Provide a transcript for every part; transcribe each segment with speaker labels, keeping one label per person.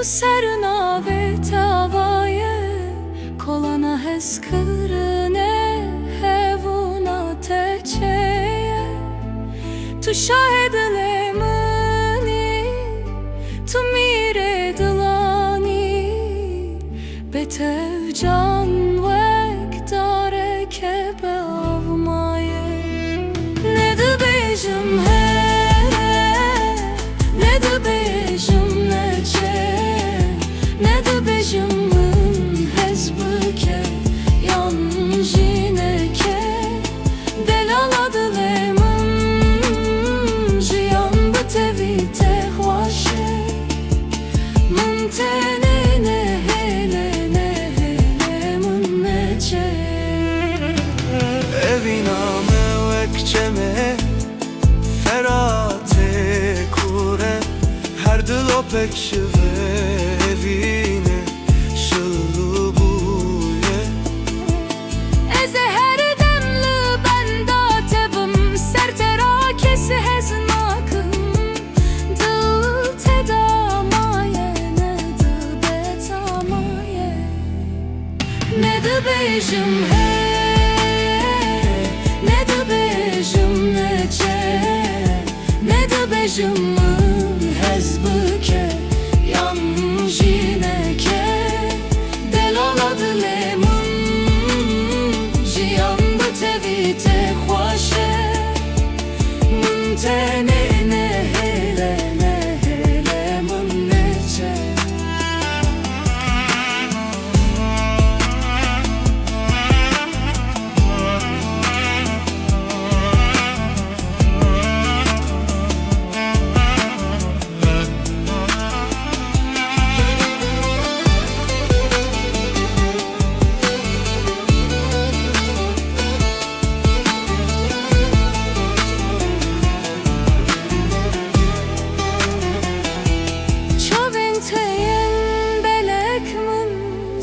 Speaker 1: Bu sernave tavaye kolana hez kırne hevuna teçeye tu şahedle mani tu mire dılani betev can vek dare kebe avmaye ne de bejim ne de bejim ne de bejimin hezbüke yan jineke delaladı lemin jiyan betevi tehvaşe min tene ne hele min neçe
Speaker 2: Eviname vekçeme ferate kure her dilo pek şive evine şıllı buye
Speaker 1: Eze her demli benda tebim sertera kesi heznakım dıl tedamaye ne de betamaye ne de bejim ne de bejim neçe ne de bejimin hezbüke yan jineke delaladı lemin jiyan betevi tehvaşe min tene ne hele min neçe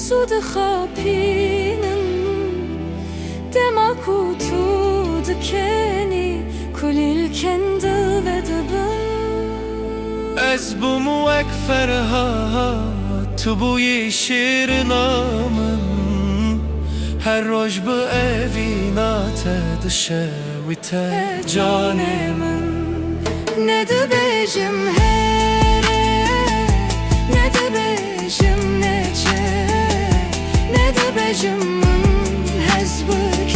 Speaker 1: Zud khapinen demakutu dikeni kulil kendi vedebin
Speaker 2: Ez bu mu ek ferhat tu bu şirinamın her roj bu evina te dışevi te canemin
Speaker 1: ne de bejim ne de bejim neçe ne de bejimin hezbüke